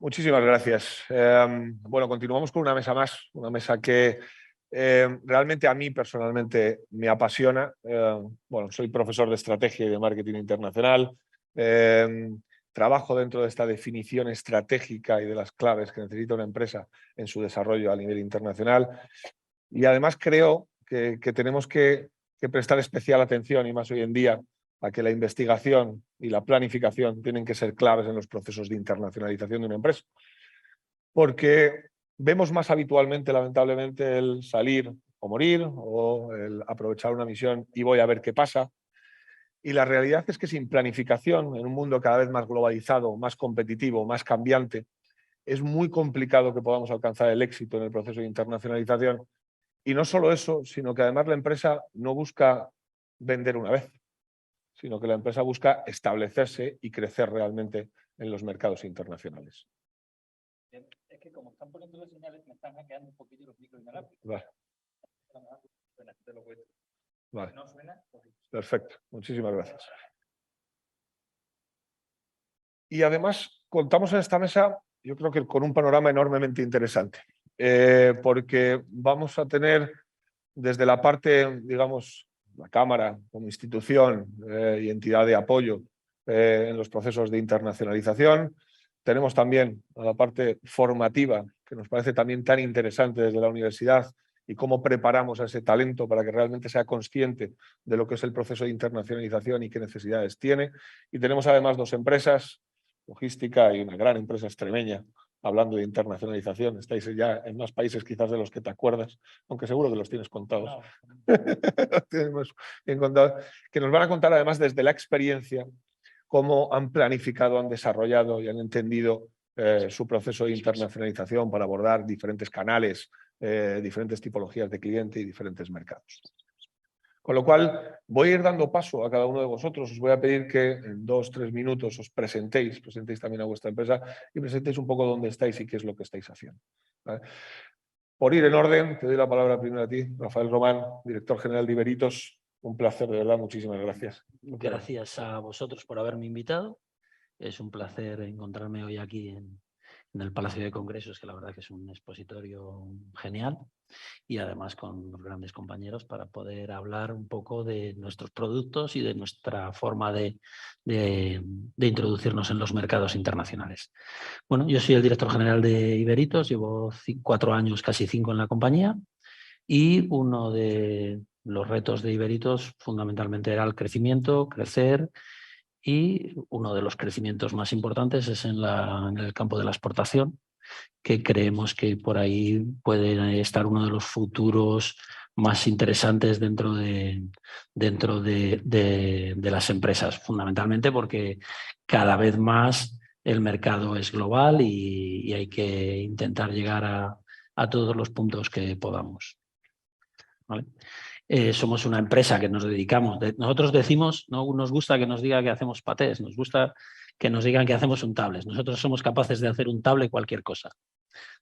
Muchísimas gracias. Bueno, continuamos con una mesa más, una mesa que realmente a mí personalmente me apasiona. Bueno, soy profesor de estrategia y de marketing internacional. Trabajo dentro de esta definición estratégica y de las claves que necesita una empresa en su desarrollo a nivel internacional. Y además creo que tenemos que prestar especial atención, y más hoy en día, a que la investigación y la planificación tienen que ser claves en los procesos de internacionalización de una empresa. Porque vemos más habitualmente, lamentablemente, el salir o morir o el aprovechar una misión y voy a ver qué pasa. Y la realidad es que sin planificación, en un mundo cada vez más globalizado, más competitivo, más cambiante, es muy complicado que podamos alcanzar el éxito en el proceso de internacionalización. Y no solo eso, sino que además la empresa no busca vender una vez, sino que la empresa busca establecerse y crecer realmente en los mercados internacionales. Es que como están poniendo las señales, me están hackeando un poquito los micros inalámbricos. Vale. Vale. No suena. Perfecto, muchísimas gracias. Y además contamos en esta mesa, yo creo que con un panorama enormemente interesante, porque vamos a tener desde la parte, digamos, la Cámara como institución y entidad de apoyo en los procesos de internacionalización. Tenemos también a la parte formativa, que nos parece también tan interesante desde la universidad, y cómo preparamos a ese talento para que realmente sea consciente de lo que es el proceso de internacionalización y qué necesidades tiene. Y tenemos además dos empresas, logística y una gran empresa extremeña, hablando de internacionalización. Estáis ya en más países quizás de los que te acuerdas, aunque seguro que los tienes contados. No. Los tienes bien contados, que nos van a contar además desde la experiencia cómo han planificado, han desarrollado y han entendido su proceso de internacionalización para abordar diferentes canales, diferentes tipologías de cliente y diferentes mercados. Con lo cual, voy a ir dando paso a cada uno de vosotros. Os voy a pedir que en 2-3 minutos os presentéis también a vuestra empresa y presentéis un poco dónde estáis y qué es lo que estáis haciendo. ¿Vale? Por ir en orden, te doy la palabra primero a ti, Rafael Román, director general de Iberitos. Un placer, de verdad, muchísimas gracias. Gracias a vosotros por haberme invitado. Es un placer encontrarme hoy aquí en el Palacio de Congresos, que la verdad que es un expositorio genial, y además con unos grandes compañeros para poder hablar un poco de nuestros productos y de nuestra forma de introducirnos en los mercados internacionales. Bueno, yo soy el director general de Iberitos, llevo 4 años, casi 5 en la compañía, y uno de los retos de Iberitos fundamentalmente era el crecimiento, crecer, y uno de los crecimientos más importantes es en el campo de la exportación, que creemos que por ahí puede estar uno de los futuros más interesantes dentro de las empresas, fundamentalmente porque cada vez más el mercado es global y hay que intentar llegar a todos los puntos que podamos. ¿Vale? Somos una empresa que nos dedicamos, nosotros decimos, no nos gusta que nos diga que hacemos patés, nos gusta que nos digan que hacemos untables. Nosotros somos capaces de hacer untable cualquier cosa.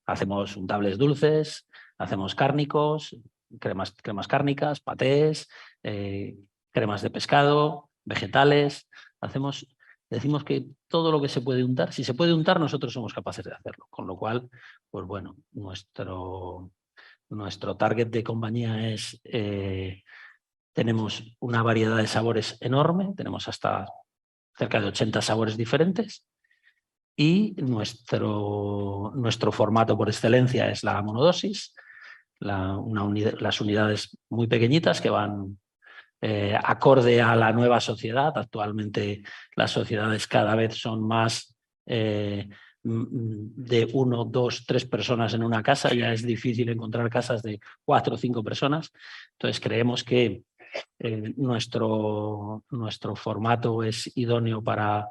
Hacemos untables dulces, hacemos cárnicos, cremas cárnicas, patés, cremas de pescado, vegetales. Decimos que todo lo que se puede untar, si se puede untar, nosotros somos capaces de hacerlo. Con lo cual, pues bueno, nuestro target de compañía es, tenemos una variedad de sabores enorme, tenemos hasta cerca de 80 sabores diferentes, y nuestro formato por excelencia es la monodosis, las unidades muy pequeñitas que van acorde a la nueva sociedad. Actualmente las sociedades cada vez son más de 1, 2, 3 personas en una casa. Ya es difícil encontrar casas de 4 o 5 personas. Entonces creemos que nuestro formato es idóneo para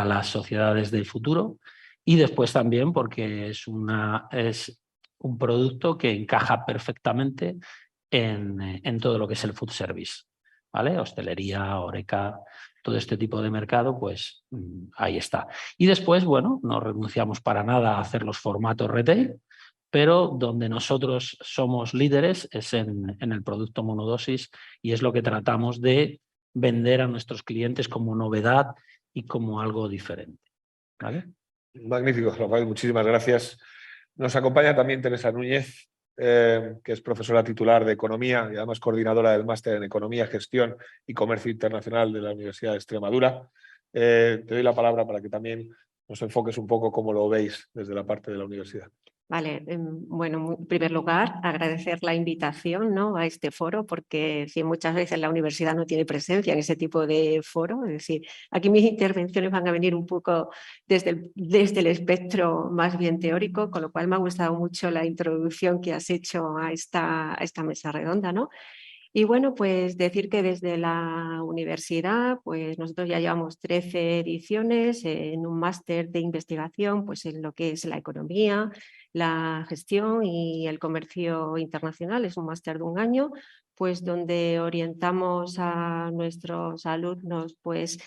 las sociedades del futuro, y después también porque es un producto que encaja perfectamente en todo lo que es el food service, ¿vale? Hostelería, horeca, todo este tipo de mercado, pues ahí está. Y después, bueno, no renunciamos para nada a hacer los formatos retail, pero donde nosotros somos líderes es en el producto monodosis, y es lo que tratamos de vender a nuestros clientes como novedad y como algo diferente, ¿vale? Magnífico, Rafael, muchísimas gracias. Nos acompaña también Teresa Núñez, que es profesora titular de Economía y además coordinadora del Máster en Economía, Gestión y Comercio Internacional de la Universidad de Extremadura. Te doy la palabra para que también nos enfoques un poco cómo lo veis desde la parte de la universidad. Vale, bueno, en primer lugar, agradecer la invitación, ¿no?, a este foro, porque sí, muchas veces la universidad no tiene presencia en ese tipo de foro. Es decir, aquí mis intervenciones van a venir un poco desde el espectro más bien teórico, con lo cual me ha gustado mucho la introducción que has hecho a esta mesa redonda, ¿no? Y bueno, pues decir que desde la universidad, pues nosotros ya llevamos 13 ediciones en un máster de investigación, pues en lo que es la economía, la gestión y el comercio internacional. Es un máster de un año, pues donde orientamos a nuestros alumnos, pues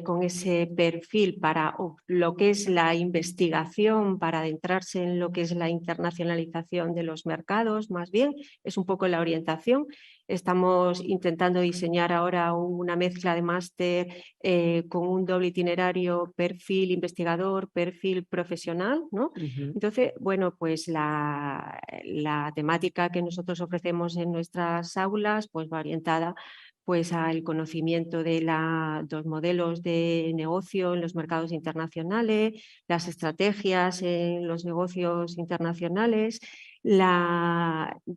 con ese perfil para lo que es la investigación, para adentrarse en lo que es la internacionalización de los mercados, más bien, es un poco la orientación. Estamos intentando diseñar ahora una mezcla de máster con un doble itinerario, perfil investigador, perfil profesional, ¿no? Entonces, bueno, pues la temática que nosotros ofrecemos en nuestras aulas pues va orientada pues al conocimiento de los modelos de negocio en los mercados internacionales, las estrategias en los negocios internacionales,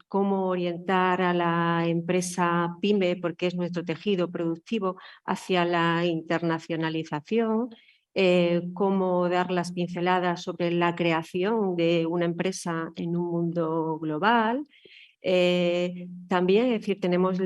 cómo orientar a la empresa PYME, porque es nuestro tejido productivo, hacia la internacionalización, cómo dar las pinceladas sobre la creación de una empresa en un mundo global. También, es decir, tenemos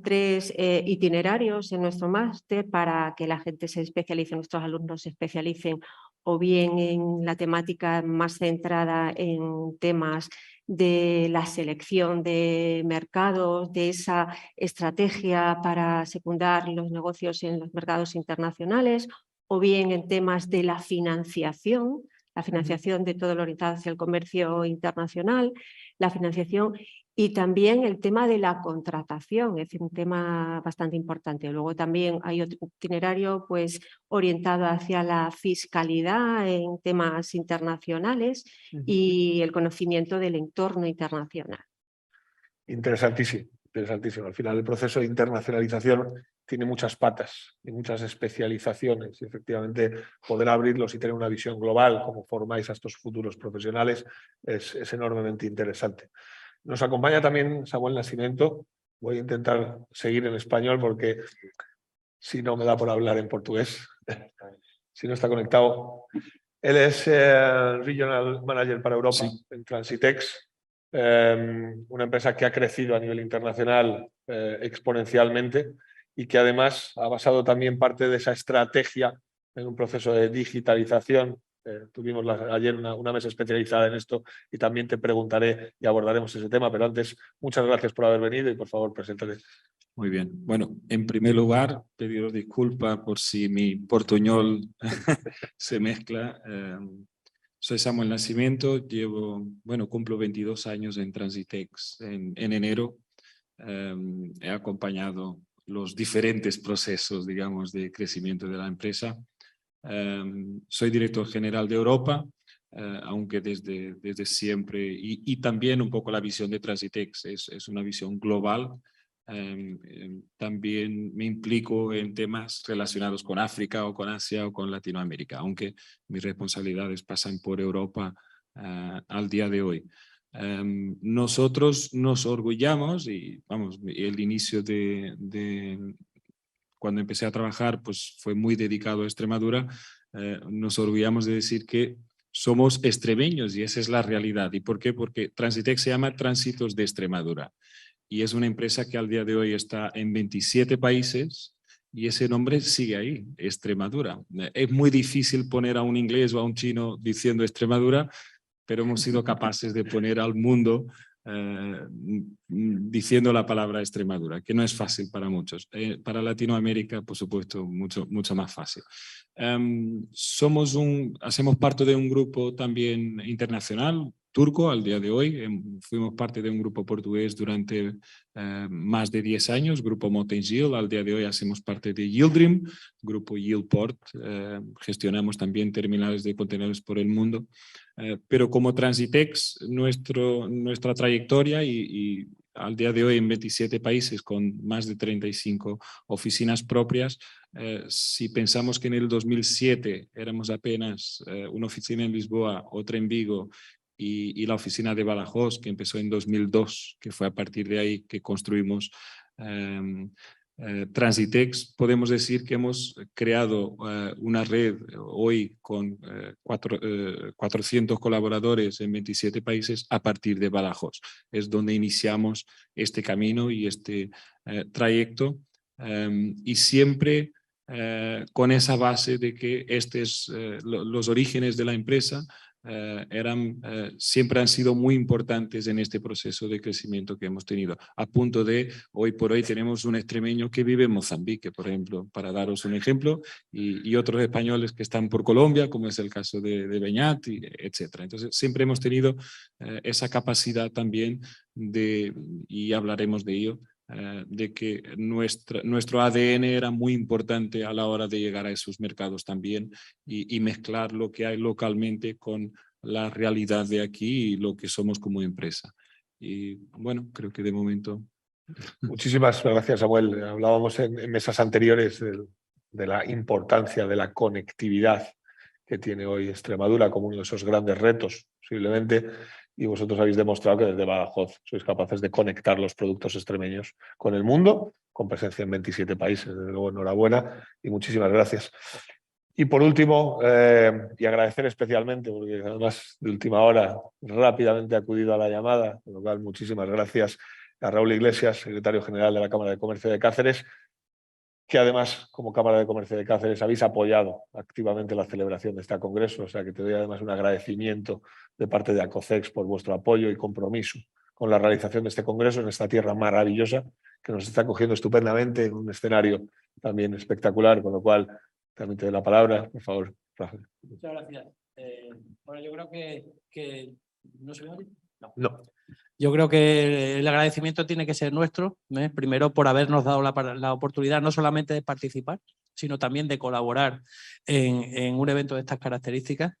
3 itinerarios en nuestro máster para que la gente se especialice, nuestros alumnos se especialicen o bien en la temática más centrada en temas de la selección de mercados, de esa estrategia para secundar los negocios en los mercados internacionales, o bien en temas de la financiación de todo lo orientado hacia el comercio internacional, la financiación y también el tema de la contratación, es decir, un tema bastante importante. Luego también hay otro itinerario pues, orientado hacia la fiscalidad en temas internacionales y el conocimiento del entorno internacional. Interesantísimo, interesantísimo. Al final el proceso de internacionalización tiene muchas patas y muchas especializaciones y efectivamente poder abrirlos y tener una visión global como formáis a estos futuros profesionales es enormemente interesante. Nos acompaña también Samuel Nascimento. Voy a intentar seguir en español porque si no me da por hablar en portugués, si no está conectado. Él es Regional Manager para Europa en Transitex, una empresa que ha crecido a nivel internacional exponencialmente y que además ha basado también parte de esa estrategia en un proceso de digitalización. Tuvimos ayer una mesa especializada en esto y también te preguntaré y abordaremos ese tema, pero antes, muchas gracias por haber venido y por favor, preséntate. Muy bien. Bueno, en primer lugar, pediros disculpas por si mi portuñol se mezcla. Soy Samuel Nascimento, cumplo 22 años en Transitex en enero. He acompañado los diferentes procesos, digamos, de crecimiento de la empresa. Soy director general de Europa, aunque desde siempre, y también un poco la visión de Transitex es una visión global. También me implico en temas relacionados con África o con Asia o con Latinoamérica, aunque mis responsabilidades pasan por Europa al día de hoy. Nosotros nos orgullamos y vamos, el inicio de cuando empecé a trabajar pues fue muy dedicado a Extremadura. Nos orgullamos de decir que somos extremeños y esa es la realidad. ¿Y por qué? Porque Transitex se llama Tránsitos de Extremadura y es una empresa que al día de hoy está en 27 países y ese nombre sigue ahí, Extremadura. Es muy difícil poner a un inglés o a un chino diciendo Extremadura, pero hemos sido capaces de poner al mundo diciendo la palabra Extremadura, que no es fácil para muchos. Para Latinoamérica, por supuesto, mucho más fácil. Hacemos parte de un grupo también internacional. turco al día de hoy. Fuimos parte de un grupo portugués durante más de 10 años, Grupo Motengil. Al día de hoy hacemos parte de Yieldrim, Grupo Yieldport. Gestionamos también terminales de contenedores por el mundo. Pero como Transitex, nuestra trayectoria y al día de hoy en 27 países con más de 35 oficinas propias. Si pensamos que en el 2007 éramos apenas una oficina en Lisboa, otra en Vigo y la oficina de Badajoz, que empezó en 2002, que fue a partir de ahí que construimos Transitex, podemos decir que hemos creado una red hoy con 400 colaboradores en 27 países a partir de Badajoz. Es donde iniciamos este camino y este trayecto y siempre con esa base de que los orígenes de la empresa siempre han sido muy importantes en este proceso de crecimiento que hemos tenido, a punto de hoy por hoy tenemos un extremeño que vive en Mozambique, por ejemplo, para daros un ejemplo, y otros españoles que están por Colombia, como es el caso de Beñat, etc. Entonces siempre hemos tenido esa capacidad también y hablaremos de ello, de que nuestro ADN era muy importante a la hora de llegar a esos mercados también y mezclar lo que hay localmente con la realidad de aquí y lo que somos como empresa. Y bueno, creo que de momento... Muchísimas gracias, Samuel. Hablábamos en mesas anteriores de la importancia de la conectividad que tiene hoy Extremadura como uno de esos grandes retos, posiblemente, y vosotros habéis demostrado que desde Badajoz sois capaces de conectar los productos extremeños con el mundo, con presencia en 27 países. Desde luego, enhorabuena y muchísimas gracias. Y por último, y agradecer especialmente, porque además de última hora rápidamente ha acudido a la llamada, con lo cual muchísimas gracias a Raúl Iglesias, secretario general de la Cámara de Comercio de Cáceres, que además, como Cámara de Comercio de Cáceres, habéis apoyado activamente la celebración de este congreso, o sea que te doy además un agradecimiento de parte de ACOCEX por vuestro apoyo y compromiso con la realización de este congreso en esta tierra maravillosa que nos está acogiendo estupendamente en un escenario también espectacular, con lo cual también te doy la palabra, por favor, Rafael. Muchas gracias. Bueno, yo creo que ¿no se me oye? No. Yo creo que el agradecimiento tiene que ser nuestro, primero por habernos dado la oportunidad no solamente de participar, sino también de colaborar en un evento de estas características,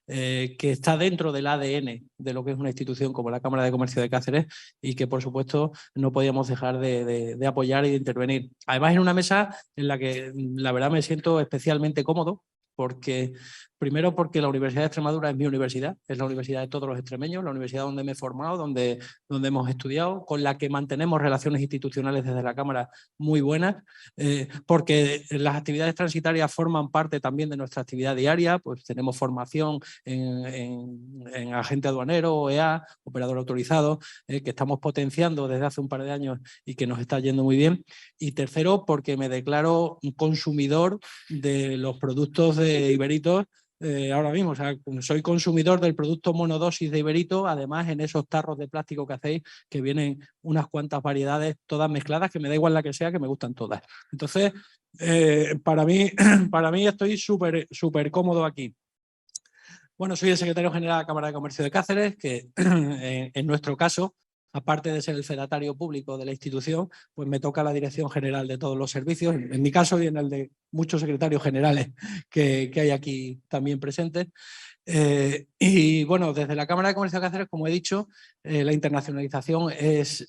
que está dentro del ADN de lo que es una institución como la Cámara de Comercio de Cáceres y que, por supuesto, no podíamos dejar de apoyar y de intervenir. Además, en una mesa en la que, la verdad, me siento especialmente cómodo, primero porque la Universidad de Extremadura es mi universidad, es la universidad de todos los extremeños, la universidad donde me he formado, donde hemos estudiado, con la que mantenemos relaciones institucionales desde la Cámara muy buenas, porque las actividades transitarias forman parte también de nuestra actividad diaria, pues tenemos formación en agente aduanero, OEA, operador autorizado, que estamos potenciando desde hace un par de años y que nos está yendo muy bien. Y tercero, porque me declaro un consumidor de los productos de Iberitos ahora mismo. O sea, soy consumidor del producto monodosis de Iberito, además en esos tarros de plástico que hacéis, que vienen unas cuantas variedades, todas mezcladas, que me da igual la que sea, que me gustan todas. Entonces, para mí estoy súper cómodo aquí. Bueno, soy el secretario general de la Cámara de Comercio de Cáceres, que en nuestro caso, aparte de ser el fedatario público de la institución, pues me toca la dirección general de todos los servicios, en mi caso y en el de muchos secretarios generales que hay aquí también presentes. Y bueno, desde la Cámara de Comercio de Cáceres, como he dicho, la internacionalización es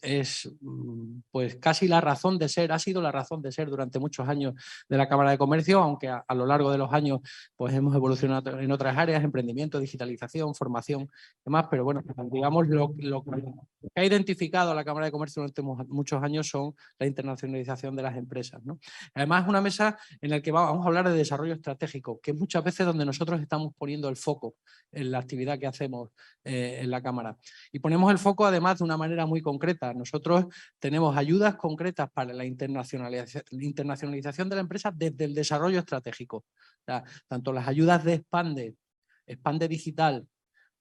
pues casi la razón de ser, ha sido la razón de ser durante muchos años de la Cámara de Comercio, aunque a lo largo de los años pues hemos evolucionado en otras áreas, emprendimiento, digitalización, formación y demás, pero bueno, digamos lo que ha identificado a la Cámara de Comercio durante muchos años son la internacionalización de las empresas, ¿no? Además, es una mesa en la que vamos a hablar de desarrollo estratégico, que es muchas veces donde nosotros estamos poniendo el foco en la actividad que hacemos en la Cámara. Y ponemos el foco además de una manera muy concreta. Nosotros tenemos ayudas concretas para la internacionalización de la empresa desde el desarrollo estratégico. O sea, tanto las ayudas de Expande Digital,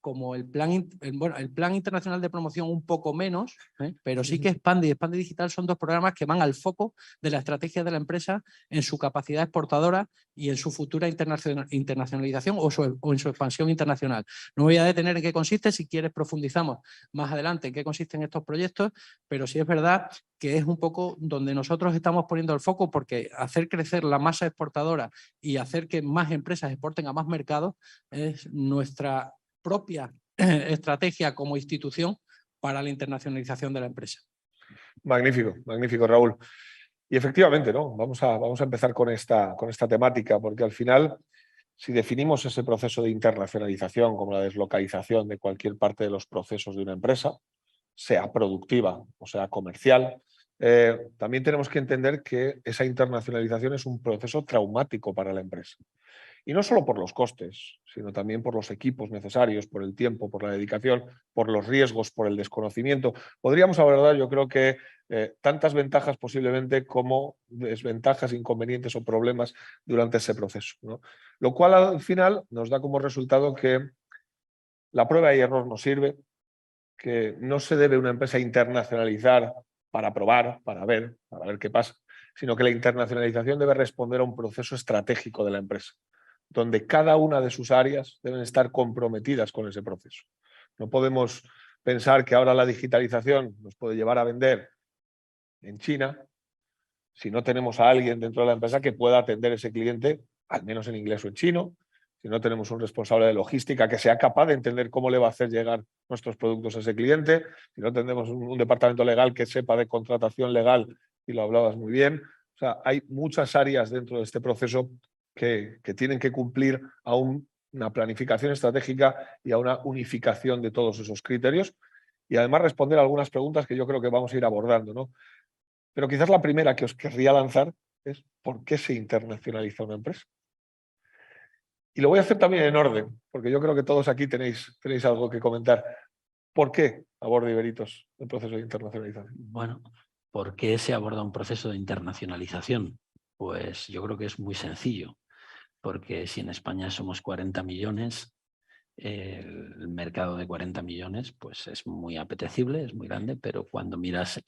como el plan internacional de promoción un poco menos, pero sí que Expande y Expande Digital son dos programas que van al foco de la estrategia de la empresa en su capacidad exportadora y en su futura internacionalización o en su expansión internacional. No voy a detener en qué consiste, si quieres profundizamos más adelante en qué consisten estos proyectos, pero sí es verdad que es un poco donde nosotros estamos poniendo el foco, porque hacer crecer la masa exportadora y hacer que más empresas exporten a más mercados es nuestra propia estrategia como institución para la internacionalización de la empresa. Magnífico, magnífico, Raúl. Y efectivamente, ¿no? Vamos a empezar con esta temática, porque al final, si definimos ese proceso de internacionalización como la deslocalización de cualquier parte de los procesos de una empresa, sea productiva o sea comercial, también tenemos que entender que esa internacionalización es un proceso traumático para la empresa. Y no solo por los costes, sino también por los equipos necesarios, por el tiempo, por la dedicación, por los riesgos, por el desconocimiento. Podríamos abordar, yo creo que tantas ventajas posiblemente como desventajas, inconvenientes o problemas durante ese proceso, ¿no? Lo cual al final nos da como resultado que la prueba y error no sirve, que no se debe una empresa internacionalizar para probar, para ver qué pasa, sino que la internacionalización debe responder a un proceso estratégico de la empresa, donde cada una de sus áreas deben estar comprometidas con ese proceso. No podemos pensar que ahora la digitalización nos puede llevar a vender en China si no tenemos a alguien dentro de la empresa que pueda atender a ese cliente, al menos en inglés o en chino, si no tenemos un responsable de logística que sea capaz de entender cómo le va a hacer llegar nuestros productos a ese cliente, si no tenemos un departamento legal que sepa de contratación legal, y lo hablabas muy bien. O sea, hay muchas áreas dentro de este proceso que tienen que cumplir a una planificación estratégica y a una unificación de todos esos criterios, y además responder a algunas preguntas que yo creo que vamos a ir abordando, ¿no? Pero quizás la primera que os querría lanzar es ¿por qué se internacionaliza una empresa? Y lo voy a hacer también en orden, porque yo creo que todos aquí tenéis algo que comentar. ¿Por qué aborda Iberitos el proceso de internacionalización? Bueno, ¿por qué se aborda un proceso de internacionalización? Pues yo creo que es muy sencillo, porque si en España somos 40 millones, el mercado de 40 millones pues es muy apetecible, es muy grande, pero cuando miras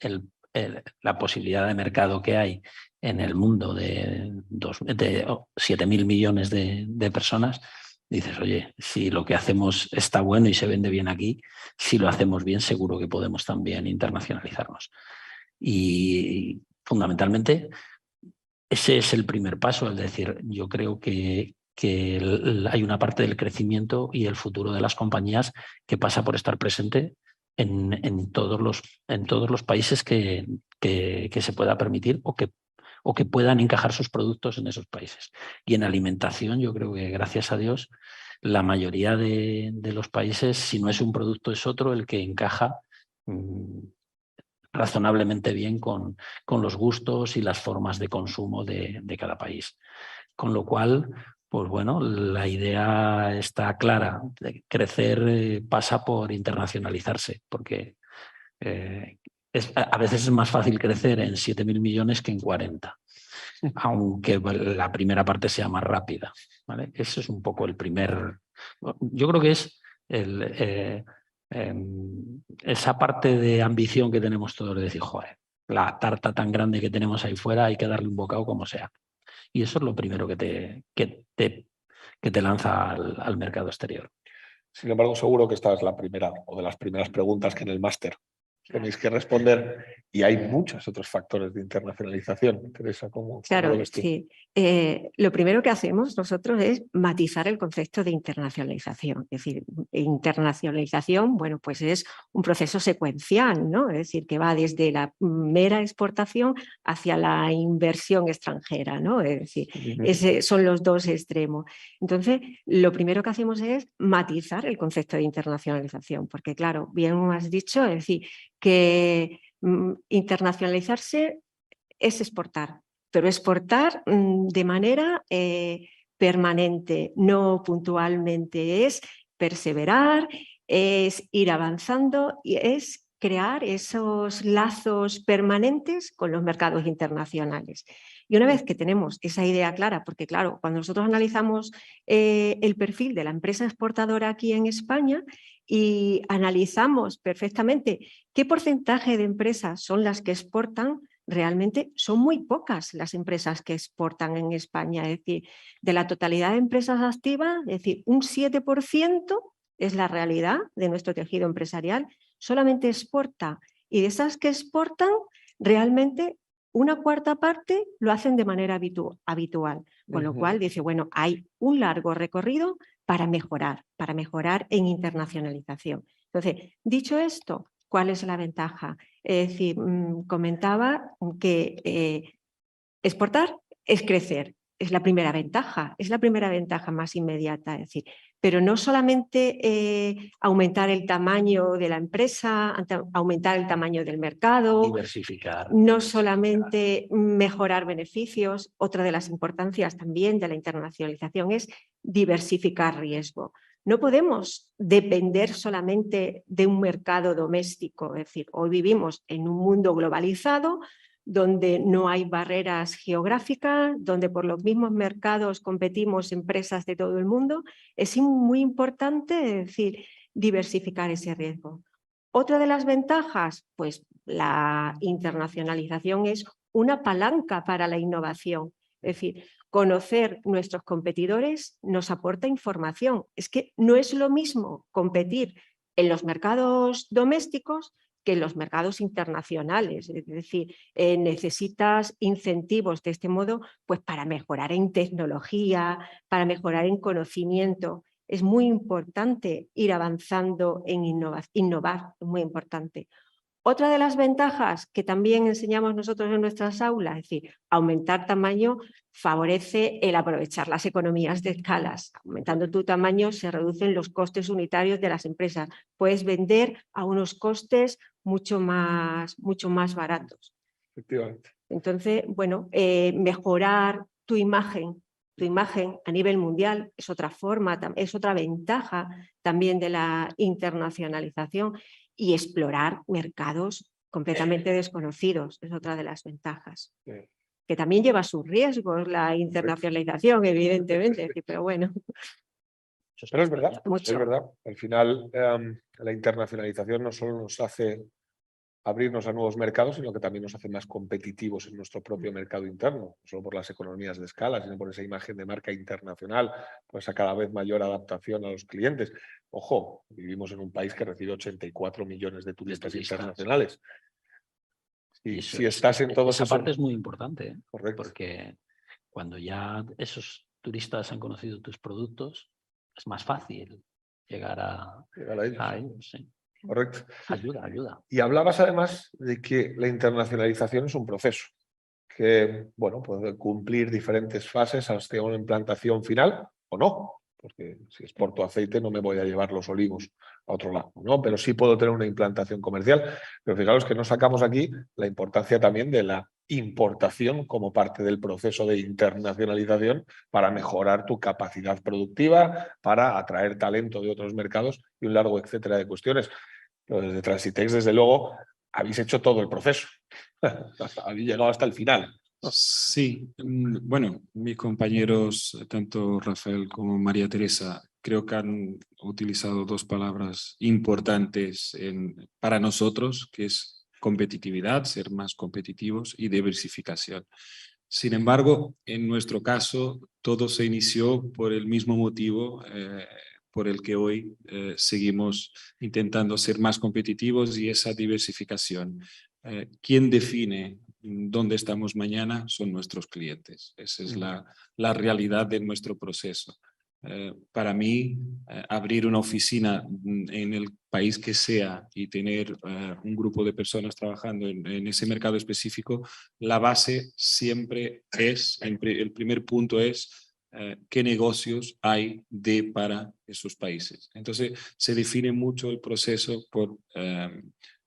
la posibilidad de mercado que hay en el mundo de 7.000 millones de personas, dices, oye, si lo que hacemos está bueno y se vende bien aquí, si lo hacemos bien seguro que podemos también internacionalizarnos. Y fundamentalmente ese es el primer paso, es decir, yo creo que hay una parte del crecimiento y el futuro de las compañías que pasa por estar presente en todos los países que se pueda permitir o que puedan encajar sus productos en esos países. Y en alimentación yo creo que, gracias a Dios, la mayoría de los países, si no es un producto es otro el que encaja razonablemente bien con los gustos y las formas de consumo de cada país. Con lo cual, pues bueno, la idea está clara. Crecer pasa por internacionalizarse, porque a veces es más fácil crecer en 7.000 millones que en 40, aunque la primera parte sea más rápida, ¿vale? Ese es un poco el primer... Yo creo que es esa parte de ambición que tenemos todos de decir, joder, la tarta tan grande que tenemos ahí fuera hay que darle un bocado como sea. Y eso es lo primero que te lanza al mercado exterior. Sin embargo, seguro que esta es la primera o de las primeras preguntas que en el máster tenéis que responder, y hay muchos otros factores de internacionalización. Teresa, ¿cómo lo ves tú? Sí. Lo primero que hacemos nosotros es matizar el concepto de internacionalización. Es decir, internacionalización, bueno, pues es un proceso secuencial, ¿no? Es decir, que va desde la mera exportación hacia la inversión extranjera, ¿no? Es decir, son los dos extremos. Entonces, lo primero que hacemos es matizar el concepto de internacionalización, porque claro, bien has dicho, es decir, que internacionalizarse es exportar, pero exportar de manera permanente, no puntualmente, es perseverar, es ir avanzando y es crear esos lazos permanentes con los mercados internacionales. Y una vez que tenemos esa idea clara, porque claro, cuando nosotros analizamos el perfil de la empresa exportadora aquí en España y analizamos perfectamente qué porcentaje de empresas son las que exportan, realmente son muy pocas las empresas que exportan en España. Es decir, de la totalidad de empresas activas, es decir, un 7% es la realidad de nuestro tejido empresarial, solamente exporta. Y de esas que exportan, realmente una cuarta parte lo hacen de manera habitual. Con lo cual dice, bueno, hay un largo recorrido para mejorar en internacionalización. Entonces, dicho esto, ¿cuál es la ventaja? Es decir, comentaba que exportar es crecer. Es la primera ventaja más inmediata, es decir, pero no solamente aumentar el tamaño de la empresa, aumentar el tamaño del mercado, diversificar. no solamente mejorar beneficios, otra de las importancias también de la internacionalización es diversificar riesgo. No podemos depender solamente de un mercado doméstico, es decir, hoy vivimos en un mundo globalizado donde no hay barreras geográficas, donde por los mismos mercados competimos empresas de todo el mundo. Es muy importante, es decir, diversificar ese riesgo. Otra de las ventajas, pues la internacionalización es una palanca para la innovación. Es decir, conocer nuestros competidores nos aporta información. Es que no es lo mismo competir en los mercados domésticos que en los mercados internacionales. Es decir, necesitas incentivos de este modo pues, para mejorar en tecnología, para mejorar en conocimiento. Es muy importante ir avanzando en innovar, es muy importante. Otra de las ventajas que también enseñamos nosotros en nuestras aulas, es decir, aumentar tamaño favorece el aprovechar las economías de escalas. Aumentando tu tamaño se reducen los costes unitarios de las empresas. Puedes vender a unos costes mucho más baratos. Efectivamente. Entonces, bueno, mejorar tu imagen a nivel mundial es otra forma, es otra ventaja también de la internacionalización. Y explorar mercados completamente desconocidos, es otra de las ventajas. Sí. Que también lleva sus riesgos la internacionalización, evidentemente, pero bueno. Pero es verdad, es verdad. Al final, la internacionalización no solo nos hace abrirnos a nuevos mercados, sino que también nos hace más competitivos en nuestro propio mercado interno, no solo por las economías de escala, sino por esa imagen de marca internacional, pues a cada vez mayor adaptación a los clientes. Ojo, vivimos en un país que recibe 84 millones de turistas internacionales. Y si estás en todos esa parte es muy importante, ¿eh? Correcto. Porque cuando ya esos turistas han conocido tus productos, es más fácil llegar a ellos. Sí. Correcto. Ayuda. Y hablabas además de que la internacionalización es un proceso que, bueno, puede cumplir diferentes fases hasta una implantación final o no, porque si exporto aceite no me voy a llevar los olivos a otro lado, ¿no? Pero sí puedo tener una implantación comercial. Pero fijaros que no sacamos aquí la importancia también de la importación como parte del proceso de internacionalización para mejorar tu capacidad productiva, para atraer talento de otros mercados y un largo etcétera de cuestiones. Pero desde Transitex, desde luego, habéis hecho todo el proceso. Habéis llegado hasta el final. Sí, bueno, mis compañeros, tanto Rafael como María Teresa, creo que han utilizado dos palabras importantes para nosotros, que es competitividad, ser más competitivos, y diversificación. Sin embargo, en nuestro caso, todo se inició por el mismo motivo por el que hoy seguimos intentando ser más competitivos, y esa diversificación. ¿Quién define dónde estamos mañana? Son nuestros clientes. Esa es la realidad de nuestro proceso. Para mí, abrir una oficina en el país que sea y tener un grupo de personas trabajando en ese mercado específico, la base siempre es, el primer punto es qué negocios hay para esos países. Entonces, se define mucho el proceso por,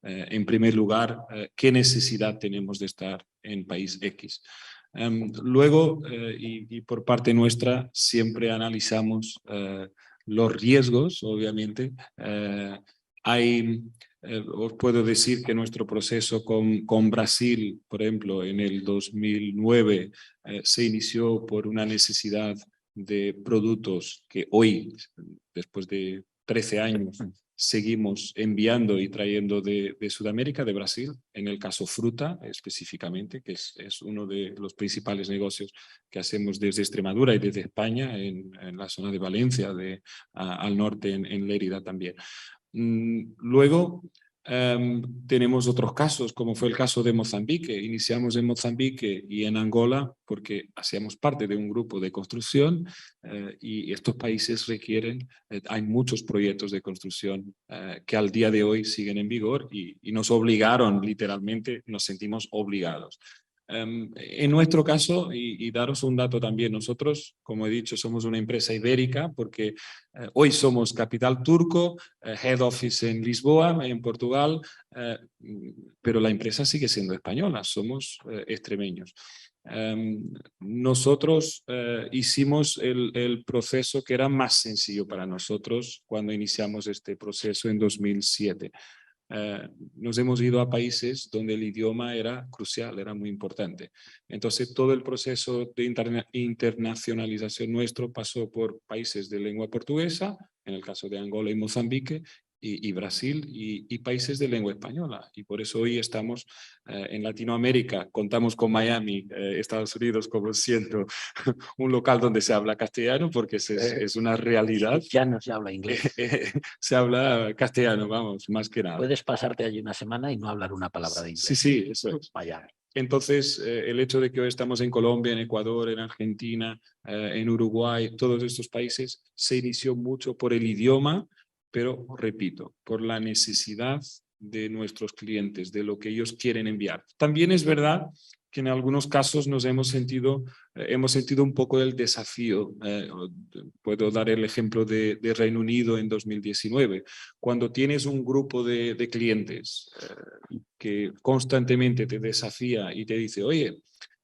en primer lugar, qué necesidad tenemos de estar en país X. Luego, y por parte nuestra, siempre analizamos los riesgos, obviamente. Hay os puedo decir que nuestro proceso con Brasil, por ejemplo, en el 2009 se inició por una necesidad de productos que hoy, después de 13 años, seguimos enviando y trayendo de Sudamérica, de Brasil, en el caso fruta específicamente, que es uno de los principales negocios que hacemos desde Extremadura y desde España, en la zona de Valencia, al norte, en Lérida también. Luego tenemos otros casos, como fue el caso de Mozambique. Iniciamos en Mozambique y en Angola porque hacíamos parte de un grupo de construcción y estos países requieren, hay muchos proyectos de construcción que al día de hoy siguen en vigor y nos obligaron, literalmente, nos sentimos obligados. En nuestro caso, y daros un dato también, nosotros, como he dicho, somos una empresa ibérica porque hoy somos capital turco, head office en Lisboa, en Portugal, pero la empresa sigue siendo española, somos extremeños. Nosotros hicimos el proceso que era más sencillo para nosotros cuando iniciamos este proceso en 2007. Nos hemos ido a países donde el idioma era crucial, era muy importante. Entonces todo el proceso de internacionalización nuestro pasó por países de lengua portuguesa, en el caso de Angola y Mozambique, y Brasil y países de lengua española. Y por eso hoy estamos en Latinoamérica, contamos con Miami, Estados Unidos, como siento, un local donde se habla castellano, porque es una realidad. Ya no se habla inglés. Se habla castellano, vamos, más que nada. Puedes pasarte allí una semana y no hablar una palabra de inglés. Sí, eso es. Vaya. Entonces, el hecho de que hoy estamos en Colombia, en Ecuador, en Argentina, en Uruguay, todos estos países, se inició mucho por el idioma, pero repito, por la necesidad de nuestros clientes, de lo que ellos quieren enviar. También es verdad que en algunos casos nos hemos sentido un poco el desafío. Puedo dar el ejemplo de Reino Unido en 2019. Cuando tienes un grupo de clientes que constantemente te desafía y te dice, oye,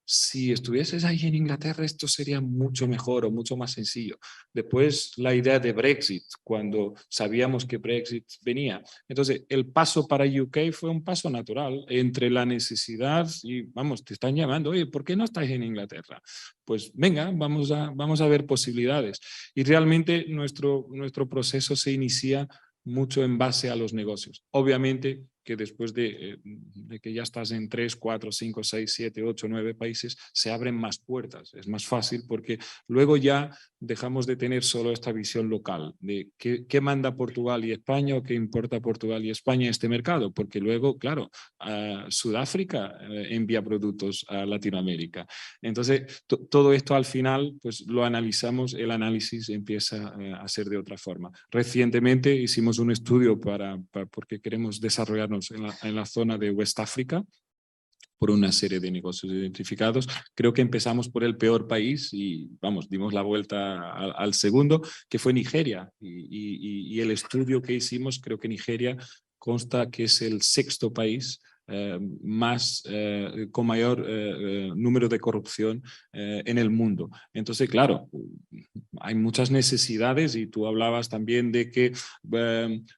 si estuvieses ahí en Inglaterra esto sería mucho mejor o mucho más sencillo. Después la idea de Brexit, cuando sabíamos que Brexit venía. Entonces el paso para UK fue un paso natural entre la necesidad y vamos, te están llamando, oye, ¿por qué no estás en Inglaterra? Pues venga, vamos a ver posibilidades. Y realmente nuestro proceso se inicia mucho en base a los negocios. Obviamente que después de que ya estás en 3, 4, 5, 6, 7, 8, 9 países, se abren más puertas. Es más fácil porque luego ya dejamos de tener solo esta visión local de qué manda Portugal y España o qué importa Portugal y España en este mercado, porque luego, claro, Sudáfrica envía productos a Latinoamérica. Entonces, todo esto al final pues lo analizamos, el análisis empieza a ser de otra forma. Recientemente hicimos un estudio porque queremos desarrollarnos en la zona de West África por una serie de negocios identificados. Creo que empezamos por el peor país y vamos, dimos la vuelta al segundo, que fue Nigeria. Y el estudio que hicimos, creo que Nigeria consta que es el 6º país con mayor número de corrupción en el mundo. Entonces, claro, hay muchas necesidades y tú hablabas también de que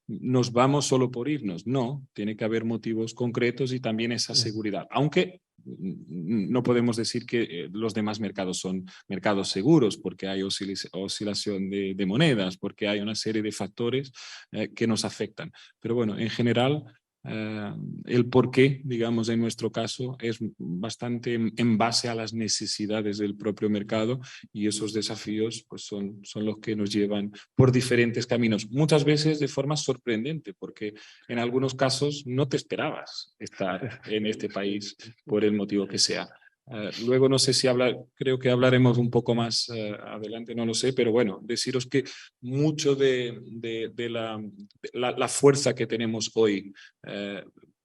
nos vamos solo por irnos. No, tiene que haber motivos concretos y también esa seguridad. Aunque no podemos decir que los demás mercados son mercados seguros porque hay oscilación de monedas, porque hay una serie de factores que nos afectan. Pero bueno, en general, el porqué, digamos, en nuestro caso, es bastante en base a las necesidades del propio mercado y esos desafíos pues son los que nos llevan por diferentes caminos, muchas veces de forma sorprendente, porque en algunos casos no te esperabas estar en este país por el motivo que sea. Luego no sé si creo que hablaremos un poco más adelante, no lo sé, pero bueno, deciros que mucho de la fuerza que tenemos hoy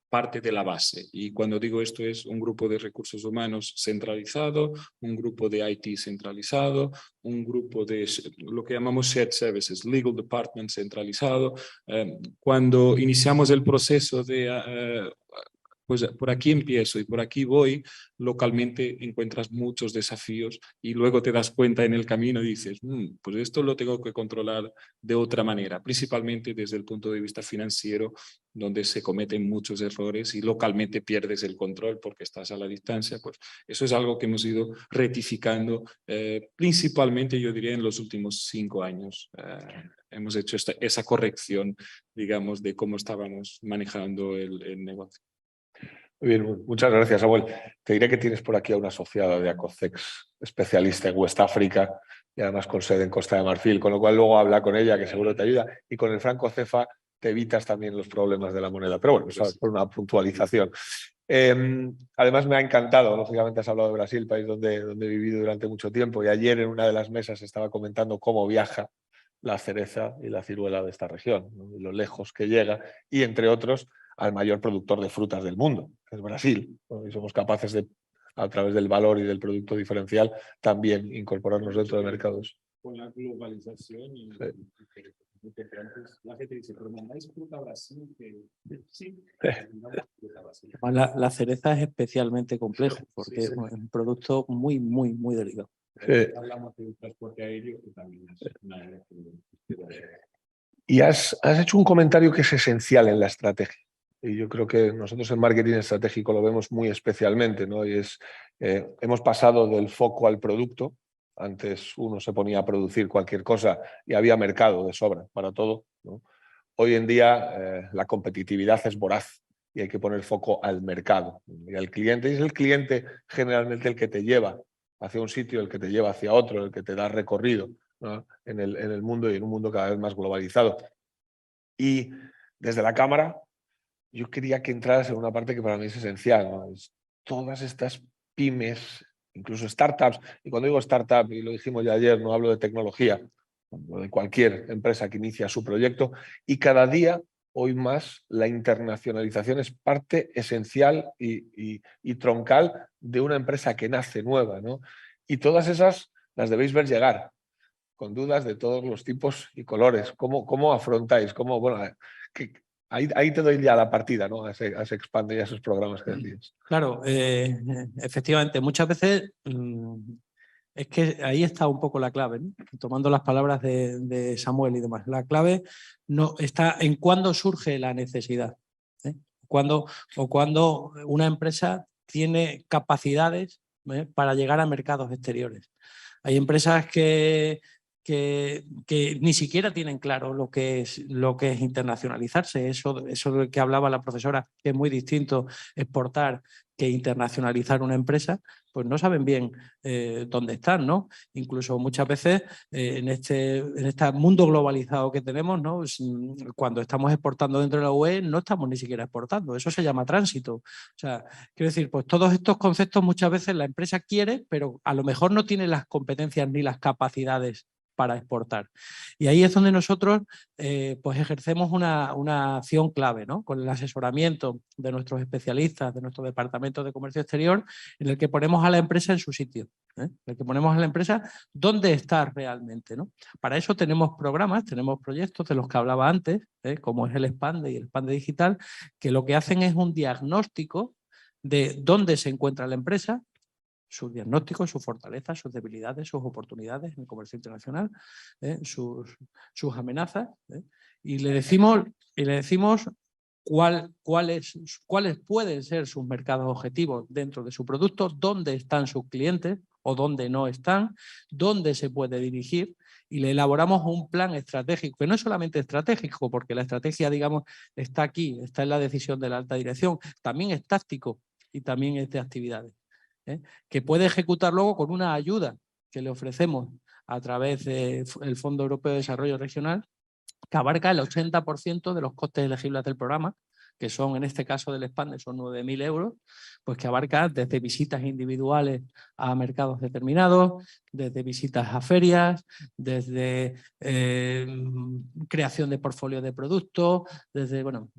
parte de la base. Y cuando digo esto es un grupo de recursos humanos centralizado, un grupo de IT centralizado, un grupo de lo que llamamos shared services, legal department centralizado. Cuando iniciamos el proceso de pues por aquí empiezo y por aquí voy, localmente encuentras muchos desafíos y luego te das cuenta en el camino y dices, pues esto lo tengo que controlar de otra manera, principalmente desde el punto de vista financiero, donde se cometen muchos errores y localmente pierdes el control porque estás a la distancia. Pues eso es algo que hemos ido rectificando principalmente, yo diría, en los últimos 5 años. Hemos hecho esa corrección, digamos, de cómo estábamos manejando el negocio. Muy bien, muchas gracias, Samuel. Te diré que tienes por aquí a una asociada de Acocex, especialista en West África y además con sede en Costa de Marfil, con lo cual luego habla con ella, que seguro te ayuda, y con el franco CFA te evitas también los problemas de la moneda. Pero bueno, eso es por una puntualización. Además me ha encantado, lógicamente has hablado de Brasil, país donde he vivido durante mucho tiempo, y ayer en una de las mesas estaba comentando cómo viaja la cereza y la ciruela de esta región, ¿no? Y lo lejos que llega, y entre otros al mayor productor de frutas del mundo, que es Brasil, ¿no? Y somos capaces de, a través del valor y del producto diferencial, también incorporarnos dentro de mercados. Con la globalización y la gente dice, pero mandáis fruta a Brasil, que sí. La cereza es especialmente complejo porque es un producto muy, muy, muy delicado. Hablamos de transporte aéreo, que también es una área Y has hecho un comentario que es esencial en la estrategia. Y yo creo que nosotros en marketing estratégico lo vemos muy especialmente, ¿no? Y es, hemos pasado del foco al producto. Antes uno se ponía a producir cualquier cosa y había mercado de sobra para todo, ¿no? Hoy en día la competitividad es voraz y hay que poner foco al mercado y al cliente. Y es el cliente generalmente el que te lleva hacia un sitio, el que te lleva hacia otro, el que te da recorrido, ¿no? en el mundo y en un mundo cada vez más globalizado. Y desde la cámara yo quería que entraras en una parte que para mí es esencial, ¿no? Es todas estas pymes, incluso startups, y cuando digo startup, y lo dijimos ya ayer, no hablo de tecnología, hablo de cualquier empresa que inicia su proyecto, y cada día, hoy más, la internacionalización es parte esencial y troncal de una empresa que nace nueva, ¿no? Y todas esas las debéis ver llegar, con dudas de todos los tipos y colores. ¿Cómo afrontáis? Bueno, ahí te doy ya la partida, ¿no? A ese Expande y a esos programas que decías. Claro, efectivamente, muchas veces es que ahí está un poco la clave, ¿no? Tomando las palabras de Samuel y demás. La clave no está en cuándo surge la necesidad, ¿eh? Cuando una empresa tiene capacidades, para llegar a mercados exteriores. Hay empresas que ni siquiera tienen claro lo que es internacionalizarse. Eso de que hablaba la profesora, que es muy distinto exportar que internacionalizar una empresa, pues no saben bien dónde están, ¿no? Incluso muchas veces en este mundo globalizado que tenemos, ¿no? Cuando estamos exportando dentro de la UE no estamos ni siquiera exportando, eso se llama tránsito. O sea, quiero decir, pues todos estos conceptos muchas veces la empresa quiere, pero a lo mejor no tiene las competencias ni las capacidades para exportar. Y ahí es donde nosotros pues ejercemos una acción clave, ¿no? Con el asesoramiento de nuestros especialistas, de nuestro departamento de comercio exterior, en el que ponemos a la empresa en su sitio, en el que ponemos a la empresa dónde está realmente, ¿no? Para eso tenemos programas, tenemos proyectos de los que hablaba antes, como es el Expande y el Expande Digital, que lo que hacen es un diagnóstico de dónde se encuentra la empresa, sus diagnósticos, sus fortalezas, sus debilidades, sus oportunidades en el comercio internacional, sus amenazas, y le decimos cuáles pueden ser sus mercados objetivos dentro de su producto, dónde están sus clientes o dónde no están, dónde se puede dirigir, y le elaboramos un plan estratégico, que no es solamente estratégico, porque la estrategia, digamos, está aquí, está en la decisión de la alta dirección, también es táctico y también es de actividades, que puede ejecutar luego con una ayuda que le ofrecemos a través del Fondo Europeo de Desarrollo Regional, que abarca el 80% de los costes elegibles del programa, que son, en este caso del Expande, son 9.000 euros, pues que abarca desde visitas individuales a mercados determinados, desde visitas a ferias, desde creación de portfolio de productos, desde, bueno,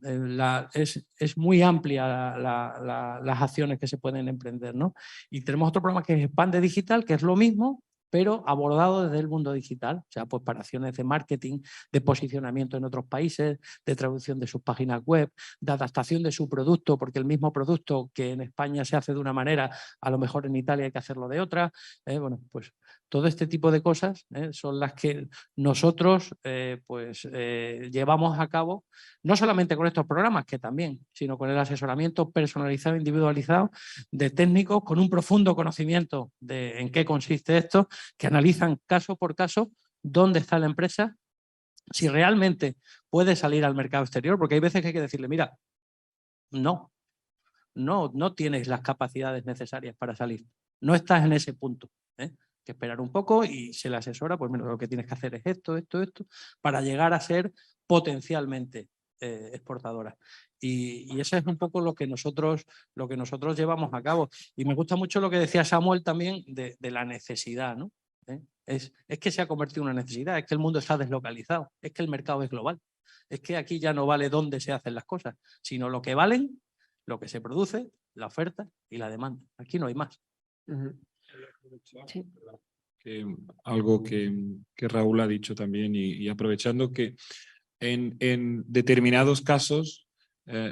es muy amplia las acciones que se pueden emprender, ¿no? Y tenemos otro programa que es Expande Digital, que es lo mismo, pero abordado desde el mundo digital, o sea, pues para acciones de marketing, de posicionamiento en otros países, de traducción de sus páginas web, de adaptación de su producto, porque el mismo producto que en España se hace de una manera, a lo mejor en Italia hay que hacerlo de otra. Bueno, pues todo este tipo de cosas son las que nosotros llevamos a cabo, no solamente con estos programas, que también, sino con el asesoramiento personalizado, individualizado de técnicos con un profundo conocimiento de en qué consiste esto, que analizan caso por caso dónde está la empresa, si realmente puede salir al mercado exterior, porque hay veces que hay que decirle, mira, no tienes las capacidades necesarias para salir, no estás en ese punto, que esperar un poco y se le asesora, pues menos lo que tienes que hacer es esto, para llegar a ser potencialmente exportadora. Y eso es un poco lo que nosotros llevamos a cabo. Y me gusta mucho lo que decía Samuel también de la necesidad, ¿no? Es que se ha convertido en una necesidad, es que el mundo está deslocalizado, es que el mercado es global, es que aquí ya no vale dónde se hacen las cosas, sino lo que valen, lo que se produce, la oferta y la demanda. Aquí no hay más. Sí. Algo que Raúl ha dicho también y aprovechando que en determinados casos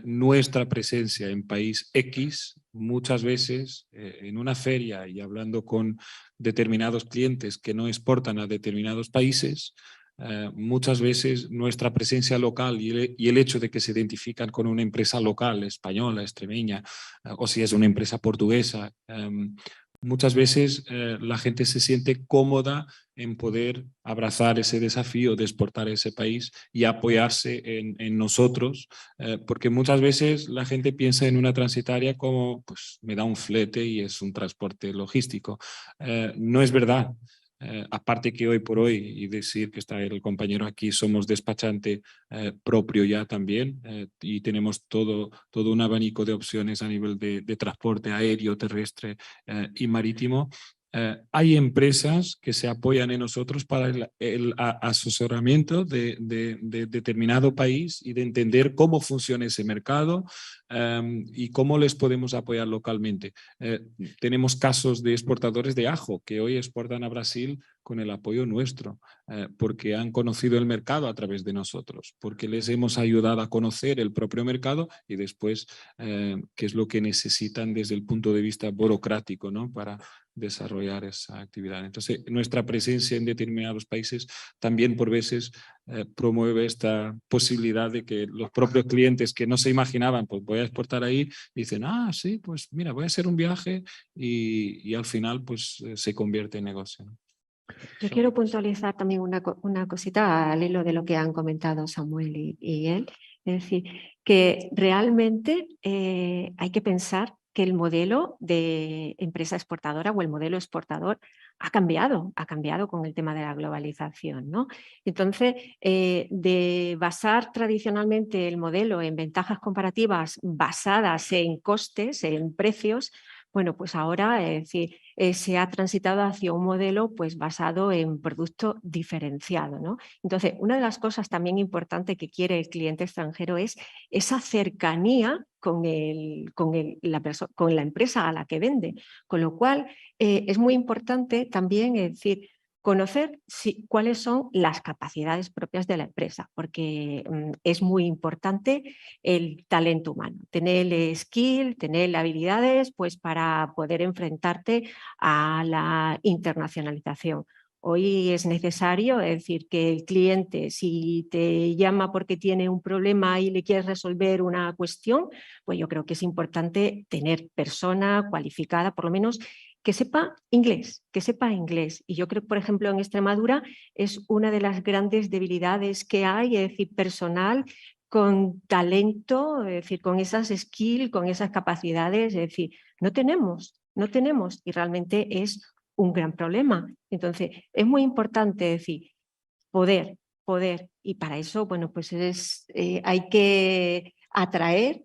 nuestra presencia en país X muchas veces en una feria y hablando con determinados clientes que no exportan a determinados países, muchas veces nuestra presencia local y el hecho de que se identifican con una empresa local, española, extremeña, o si es una empresa portuguesa, muchas veces la gente se siente cómoda en poder abrazar ese desafío de exportar a ese país y apoyarse en nosotros, porque muchas veces la gente piensa en una transitaria como pues me da un flete y es un transporte logístico. No es verdad. Aparte que hoy por hoy, y decir que está el compañero aquí, somos despachante propio ya también y tenemos todo un abanico de opciones a nivel de transporte aéreo, terrestre y marítimo. Hay empresas que se apoyan en nosotros para el asesoramiento de determinado país y de entender cómo funciona ese mercado y cómo les podemos apoyar localmente. Tenemos casos de exportadores de ajo que hoy exportan a Brasil con el apoyo nuestro, porque han conocido el mercado a través de nosotros, porque les hemos ayudado a conocer el propio mercado y después qué es lo que necesitan desde el punto de vista burocrático, ¿no? Para desarrollar esa actividad. Entonces, nuestra presencia en determinados países también por veces promueve esta posibilidad de que los propios clientes que no se imaginaban, pues voy a exportar ahí, dicen, ah, sí, pues mira, voy a hacer un viaje y al final pues se convierte en negocio, ¿no? Yo quiero puntualizar también una cosita al hilo de lo que han comentado Samuel y él. Es decir, que realmente hay que pensar que el modelo de empresa exportadora o el modelo exportador ha cambiado con el tema de la globalización, ¿no? Entonces, de basar tradicionalmente el modelo en ventajas comparativas basadas en costes, en precios, bueno, pues ahora, es decir, se ha transitado hacia un modelo pues, basado en producto diferenciado, ¿no? Entonces, una de las cosas también importantes que quiere el cliente extranjero es esa cercanía con la empresa a la que vende, con lo cual es muy importante también, es decir, conocer cuáles son las capacidades propias de la empresa, porque es muy importante el talento humano, tener el skill, tener habilidades pues, para poder enfrentarte a la internacionalización. Hoy es necesario, es decir, que el cliente, si te llama porque tiene un problema y le quieres resolver una cuestión, pues yo creo que es importante tener persona cualificada, por lo menos que sepa inglés, Y yo creo que, por ejemplo, en Extremadura es una de las grandes debilidades que hay, es decir, personal con talento, es decir, con esas skills, con esas capacidades, es decir, no tenemos y realmente es un gran problema. Entonces, es muy importante decir, poder, y para eso, bueno, pues hay que atraer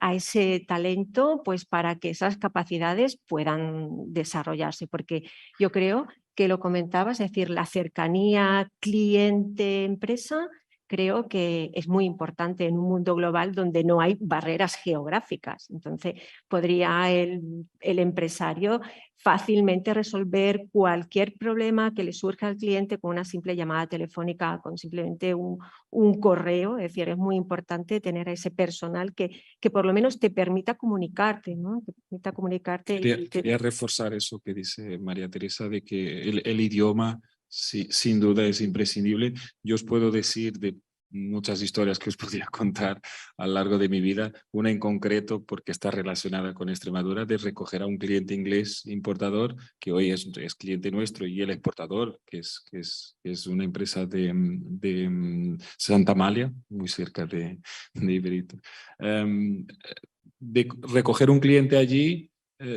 a ese talento pues para que esas capacidades puedan desarrollarse, porque yo creo que lo comentabas, es decir, la cercanía cliente-empresa creo que es muy importante en un mundo global donde no hay barreras geográficas. Entonces, podría el empresario fácilmente resolver cualquier problema que le surja al cliente con una simple llamada telefónica, con simplemente un correo. Es decir, es muy importante tener a ese personal que por lo menos te permita comunicarte, ¿no? Te permita comunicarte. Quería reforzar eso que dice María Teresa, de que el idioma sí, sin duda es imprescindible. Yo os puedo decir de muchas historias que os podría contar a lo largo de mi vida, una en concreto porque está relacionada con Extremadura, de recoger a un cliente inglés importador que hoy es cliente nuestro, y el exportador, que es una empresa de Santa Amalia, muy cerca de Iberito. De recoger un cliente allí,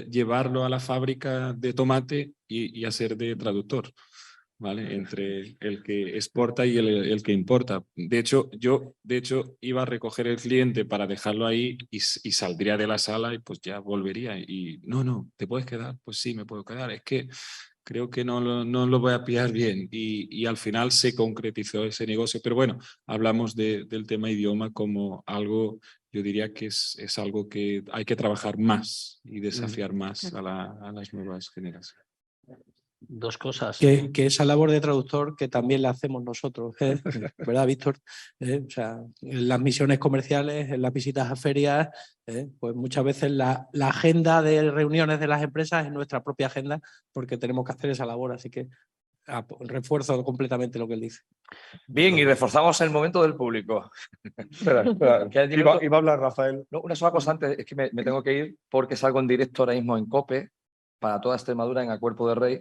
llevarlo a la fábrica de tomate y hacer de traductor, ¿vale? Entre el que exporta y el que importa. De hecho, yo iba a recoger el cliente para dejarlo ahí y saldría de la sala y pues ya volvería. Y no, ¿te puedes quedar? Pues sí, me puedo quedar. Es que creo que no lo voy a pillar bien. Y al final se concretizó ese negocio. Pero bueno, hablamos del tema idioma como algo, yo diría que es algo que hay que trabajar más y desafiar más a las nuevas generaciones. Dos cosas. Que esa labor de traductor que también la hacemos nosotros, ¿verdad, Víctor? O sea, en las misiones comerciales, en las visitas a ferias, pues muchas veces la agenda de reuniones de las empresas es nuestra propia agenda porque tenemos que hacer esa labor, así que refuerzo completamente lo que él dice. Bien, y reforzamos el momento del público. Espera, iba a hablar Rafael. No, una sola cosa antes, es que me tengo que ir porque salgo en directo ahora mismo en COPE para toda Extremadura en A Cuerpo de Rey.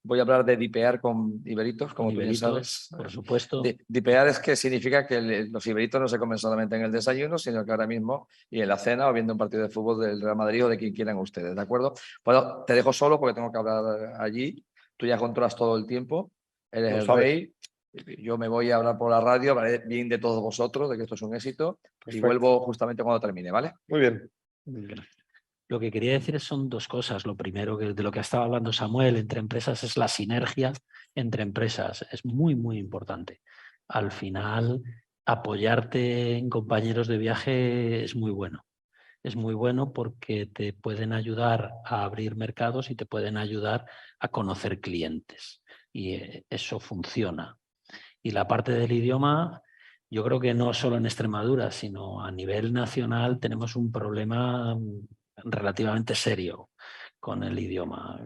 Voy a hablar de dipear con iberitos, como tú bien sabes. Por supuesto. Dipear es que significa que los iberitos no se comen solamente en el desayuno, sino que ahora mismo y en la cena o viendo un partido de fútbol del Real Madrid o de quien quieran ustedes, ¿de acuerdo? Bueno, te dejo solo porque tengo que hablar allí. Tú ya controlas todo el tiempo, eres el rey. Yo me voy a hablar por la radio, hablaré bien de todos vosotros, de que esto es un éxito. Perfecto. Y vuelvo justamente cuando termine, ¿vale? Muy bien. Lo que quería decir son dos cosas. Lo primero, que de lo que estaba hablando Samuel entre empresas, es la sinergia entre empresas. Es muy, muy importante. Al final, apoyarte en compañeros de viaje es muy bueno. Es muy bueno porque te pueden ayudar a abrir mercados y te pueden ayudar a conocer clientes. Y eso funciona. Y la parte del idioma, yo creo que no solo en Extremadura, sino a nivel nacional tenemos un problema relativamente serio con el idioma.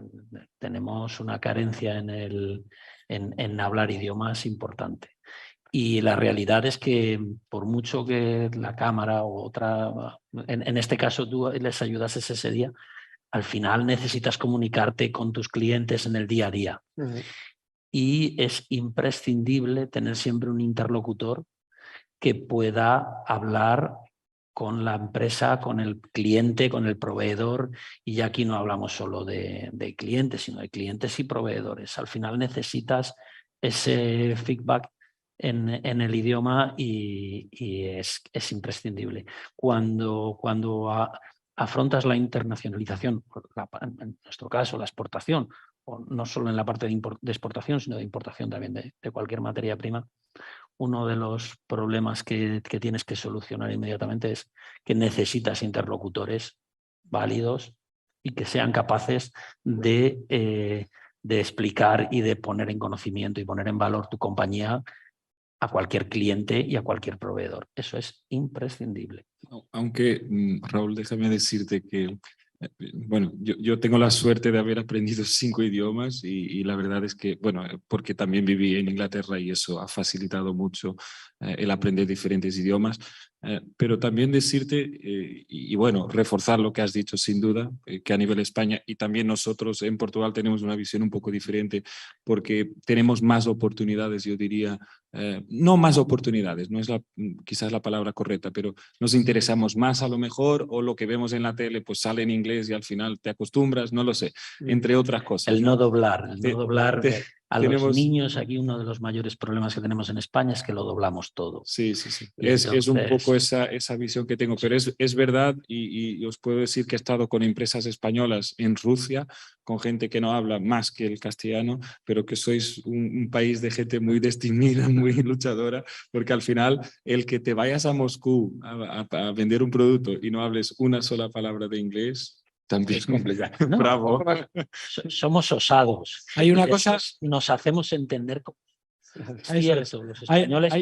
Tenemos una carencia en hablar idiomas importante. Y la realidad es que por mucho que la cámara o otra, en este caso tú les ayudases ese día, al final necesitas comunicarte con tus clientes en el día a día. Y es imprescindible tener siempre un interlocutor que pueda hablar con la empresa, con el cliente, con el proveedor. Y ya aquí no hablamos solo de clientes, sino de clientes y proveedores. Al final necesitas ese feedback en el idioma y es imprescindible. Cuando afrontas la internacionalización, en nuestro caso la exportación, o no solo en la parte de exportación, sino de importación también de cualquier materia prima, uno de los problemas que tienes que solucionar inmediatamente es que necesitas interlocutores válidos y que sean capaces de explicar y de poner en conocimiento y poner en valor tu compañía a cualquier cliente y a cualquier proveedor. Eso es imprescindible. Aunque, Raúl, déjame decirte que bueno, yo tengo la suerte de haber aprendido 5 idiomas y la verdad es que, bueno, porque también viví en Inglaterra y eso ha facilitado mucho el aprender diferentes idiomas, pero también decirte, y bueno, reforzar lo que has dicho sin duda, que a nivel España y también nosotros en Portugal tenemos una visión un poco diferente porque tenemos más oportunidades, yo diría, no más oportunidades, no es quizás la palabra correcta, pero nos interesamos más a lo mejor o lo que vemos en la tele pues sale en inglés y al final te acostumbras, no lo sé, entre otras cosas. El no doblar, a los tenemos- niños, aquí uno de los mayores problemas que tenemos en España es que lo doblamos todo. Sí, sí, sí. Y Es un poco entonces- esa visión que tengo, pero es verdad y os puedo decir que he estado con empresas españolas en Rusia, con gente que no habla más que el castellano, pero que sois un país de gente muy distinguida, muy luchadora, porque al final el que te vayas a Moscú a vender un producto y no hables una sola palabra de inglés, también Es complicado. No, Bravo. somos osados. Hay una Y cosa- después nos hacemos entender. Es Eso es. cierto, los Hay- españoles hay-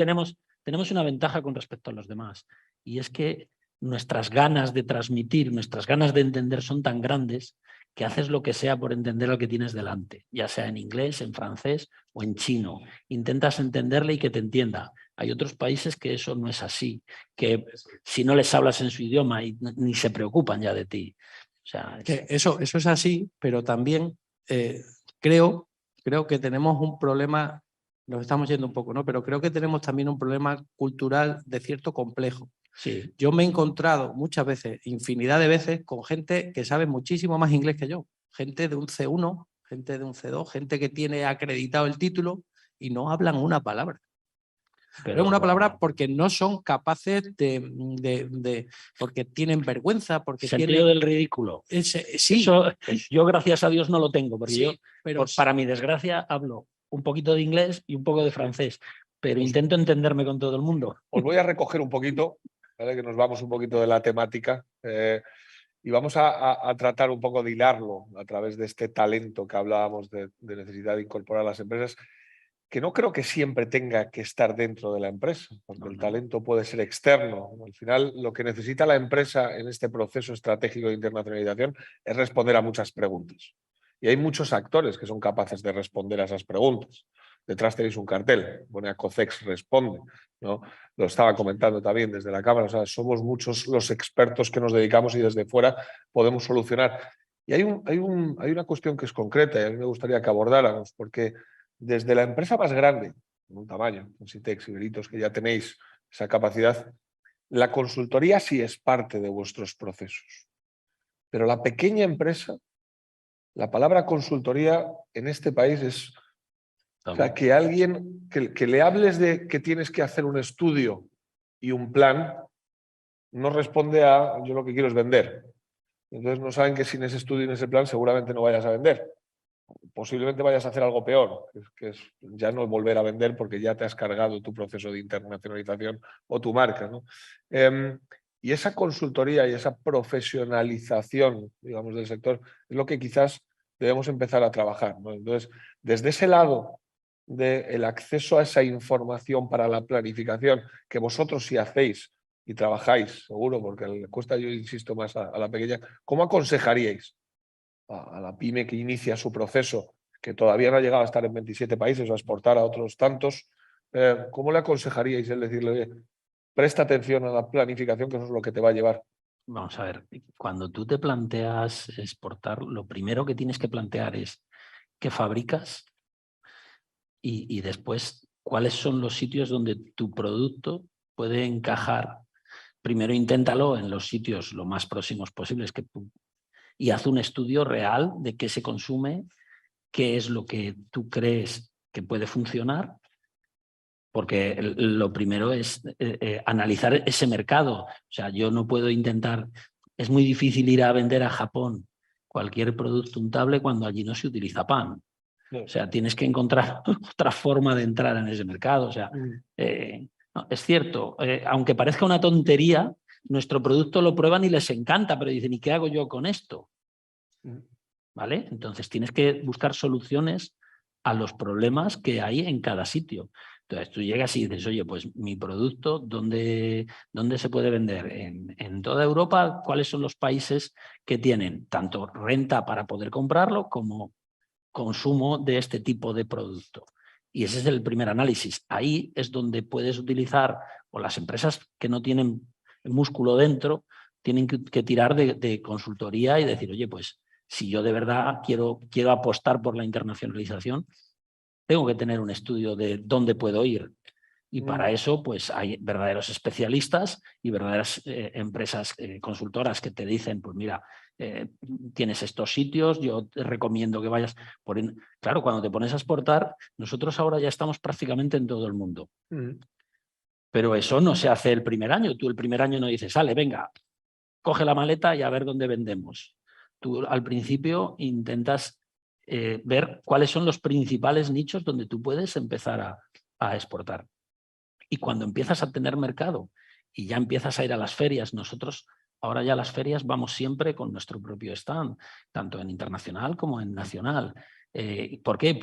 tenemos una ventaja con respecto a los demás, y es que nuestras ganas de transmitir, nuestras ganas de entender son tan grandes que haces lo que sea por entender al que tienes delante, ya sea en inglés, en francés o en chino. Intentas entenderle y que te entienda. Hay otros países que eso no es así, que si no les hablas en su idioma ni se preocupan ya de ti. O sea, Que eso es así, pero también creo que tenemos un problema, nos estamos yendo un poco, ¿no? Pero creo que tenemos también un problema cultural de cierto complejo. sí. Yo me he encontrado muchas veces, infinidad de veces, con gente que sabe muchísimo más inglés que yo. Gente de un C1, gente de un C2, gente que tiene acreditado el título y no hablan una palabra. Pero una palabra porque no son capaces porque tienen vergüenza, porque sentido tienen... del ridículo. Sí, Eso, yo gracias a Dios no lo tengo, porque sí, yo, pero para mi desgracia, hablo un poquito de inglés y un poco de francés, pero Os- intento entenderme con todo el mundo. Os voy a recoger un poquito, ¿vale? Que nos vamos un poquito de la temática y vamos a tratar un poco de hilarlo a través de este talento que hablábamos de necesidad de incorporar a las empresas, que no creo que siempre tenga que estar dentro de la empresa, porque el talento puede ser externo. Al final, lo que necesita la empresa en este proceso estratégico de internacionalización es responder a muchas preguntas. Y hay muchos actores que son capaces de responder a esas preguntas. Detrás tenéis un cartel, pone Acocex Responde, ¿no? Lo estaba comentando también desde la Cámara, o sea, somos muchos los expertos que nos dedicamos y desde fuera podemos solucionar. Y hay una cuestión que es concreta y a mí me gustaría que abordáramos, porque desde la empresa más grande, con un tamaño, con Sitex y Veritos, que ya tenéis esa capacidad, la consultoría sí es parte de vuestros procesos. Pero la pequeña empresa, la palabra consultoría en este país es... O sea, que alguien, que le hables de que tienes que hacer un estudio y un plan, no responde a yo lo que quiero es vender. Entonces no saben que sin ese estudio y en ese plan seguramente no vayas a vender. Posiblemente vayas a hacer algo peor, que es ya no volver a vender porque ya te has cargado tu proceso de internacionalización o tu marca, ¿no? Y esa consultoría y esa profesionalización, digamos, del sector es lo que quizás debemos empezar a trabajar, ¿no? Entonces, desde ese lado del acceso a esa información para la planificación, que vosotros sí hacéis y trabajáis, seguro, porque le cuesta, yo insisto más a la pequeña, ¿cómo aconsejaríais a la pyme que inicia su proceso, que todavía no ha llegado a estar en 27 países o a exportar a otros tantos? ¿Cómo le aconsejaríais el decirle, oye, presta atención a la planificación, que eso es lo que te va a llevar? Vamos a ver, cuando tú te planteas exportar, lo primero que tienes que plantear es qué fabricas y después cuáles son los sitios donde tu producto puede encajar. Primero inténtalo en los sitios lo más próximos posibles y haz un estudio real de qué se consume, qué es lo que tú crees que puede funcionar, porque lo primero es analizar ese mercado. O sea, yo no puedo intentar, es muy difícil ir a vender a Japón cualquier producto untable cuando allí no se utiliza pan. O sea, tienes que encontrar otra forma de entrar en ese mercado. O sea, no, es cierto, aunque parezca una tontería, nuestro producto lo prueban y les encanta, pero dicen, ¿y qué hago yo con esto? ¿Vale? Entonces tienes que buscar soluciones a los problemas que hay en cada sitio. Entonces tú llegas y dices, oye, pues mi producto, ¿dónde se puede vender? En toda Europa, ¿cuáles son los países que tienen tanto renta para poder comprarlo como consumo de este tipo de producto? Y ese es el primer análisis. Ahí es donde puedes utilizar, o las empresas que no tienen el músculo dentro, tienen que tirar de consultoría y decir, oye, pues si yo de verdad quiero apostar por la internacionalización, tengo que tener un estudio de dónde puedo ir. Y para eso pues hay verdaderos especialistas y verdaderas empresas consultoras que te dicen, pues mira, tienes estos sitios, yo te recomiendo que vayas. Claro, cuando te pones a exportar, nosotros ahora ya estamos prácticamente en todo el mundo. Pero eso no se hace el primer año. Tú el primer año no dices, sale, venga, coge la maleta y a ver dónde vendemos. Tú al principio intentas ver cuáles son los principales nichos donde tú puedes empezar a exportar. Y cuando empiezas a tener mercado y ya empiezas a ir a las ferias, nosotros ahora ya a las ferias vamos siempre con nuestro propio stand, tanto en internacional como en nacional. ¿Por qué?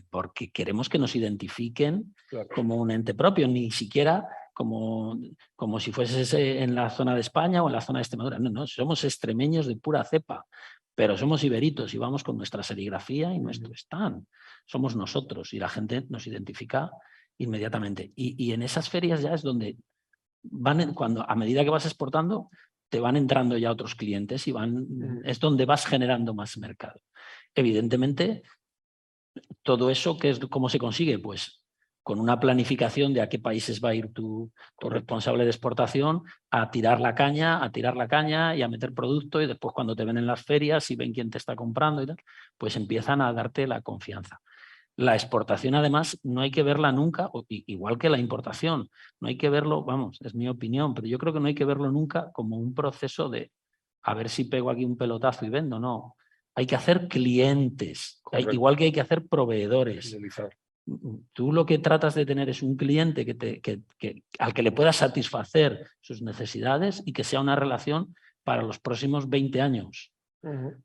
Porque queremos que nos identifiquen como un ente propio, ni siquiera como si fueses en la zona de España o en la zona de Extremadura. No, somos extremeños de pura cepa, pero somos iberitos y vamos con nuestra serigrafía y nuestro stand. Somos nosotros y la gente nos identifica inmediatamente. Y en esas ferias ya es donde cuando a medida que vas exportando, te van entrando ya otros clientes y es donde vas generando más mercado. Evidentemente, todo eso, ¿cómo se consigue? Pues con una planificación de a qué países va a ir tu responsable de exportación, a tirar la caña y a meter producto, y después cuando te ven en las ferias y ven quién te está comprando y tal, pues empiezan a darte la confianza. La exportación, además, no hay que verla nunca, igual que la importación, no hay que verlo, vamos, es mi opinión, pero yo creo que no hay que verlo nunca como un proceso de a ver si pego aquí un pelotazo y vendo, no. Hay que hacer clientes, igual que hay que hacer proveedores. Tú lo que tratas de tener es un cliente al que le puedas satisfacer sus necesidades y que sea una relación para los próximos 20 años.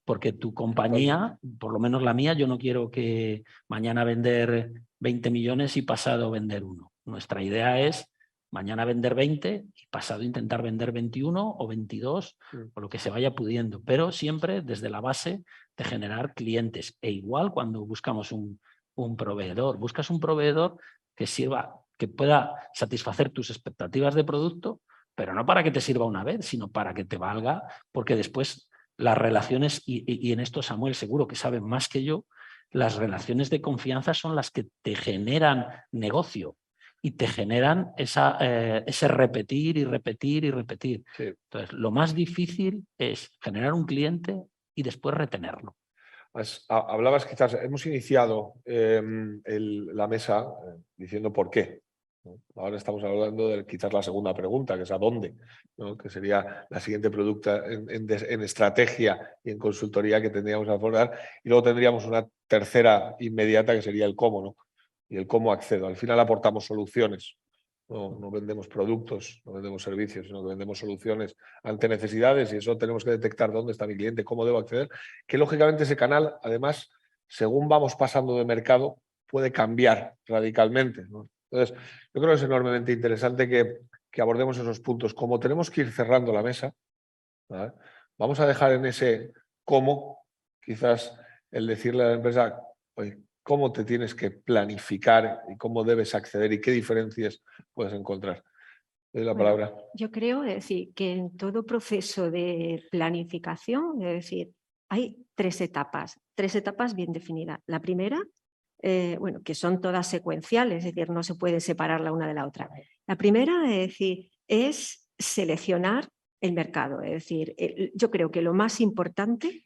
Porque tu compañía, por lo menos la mía, yo no quiero que mañana vender 20 millones y pasado vender 1. Nuestra idea es mañana vender 20 y pasado intentar vender 21 o 22 o lo que se vaya pudiendo, pero siempre desde la base de generar clientes. E igual cuando buscamos un proveedor, buscas un proveedor que sirva, que pueda satisfacer tus expectativas de producto, pero no para que te sirva una vez, sino para que te valga, porque después las relaciones, y en esto Samuel seguro que sabe más que yo, las relaciones de confianza son las que te generan negocio y te generan ese repetir y repetir y repetir. Sí. Entonces, lo más difícil es generar un cliente y después retenerlo. Hablabas quizás, hemos iniciado la mesa diciendo por qué. ¿No? Ahora estamos hablando de quizás la segunda pregunta, que es ¿a dónde? ¿No? Que sería la siguiente pregunta en estrategia y en consultoría que tendríamos que abordar. Y luego tendríamos una tercera inmediata que sería el cómo, ¿no? Y el cómo accedo. Al final aportamos soluciones. No vendemos productos, no vendemos servicios, sino que vendemos soluciones ante necesidades, y eso tenemos que detectar dónde está mi cliente, cómo debo acceder, que lógicamente ese canal, además, según vamos pasando de mercado, puede cambiar radicalmente, ¿no? Entonces, yo creo que es enormemente interesante que abordemos esos puntos. Como tenemos que ir cerrando la mesa, ¿vale? Vamos a dejar en ese cómo, quizás el decirle a la empresa, oye, cómo te tienes que planificar y cómo debes acceder y qué diferencias puedes encontrar. Le doy la palabra. Yo creo, es decir, que en todo proceso de planificación, es decir, hay tres etapas bien definidas. La primera, bueno, que son todas secuenciales, es decir, no se puede separar la una de la otra. La primera, es decir, es seleccionar el mercado, es decir, yo creo que lo más importante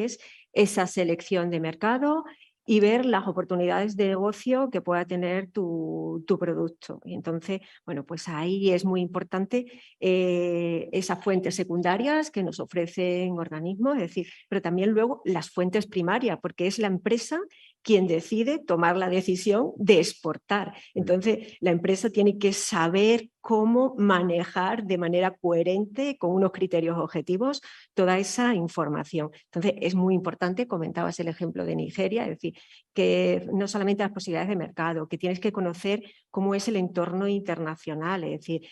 es esa selección de mercado y ver las oportunidades de negocio que pueda tener tu producto. Y entonces, bueno, pues ahí es muy importante esas fuentes secundarias que nos ofrecen organismos, es decir, pero también luego las fuentes primarias, porque es la empresa quien decide tomar la decisión de exportar. Entonces, la empresa tiene que saber cómo manejar de manera coherente, con unos criterios objetivos, toda esa información. Entonces, es muy importante, comentabas el ejemplo de Nigeria, es decir, que no solamente las posibilidades de mercado, que tienes que conocer cómo es el entorno internacional, es decir,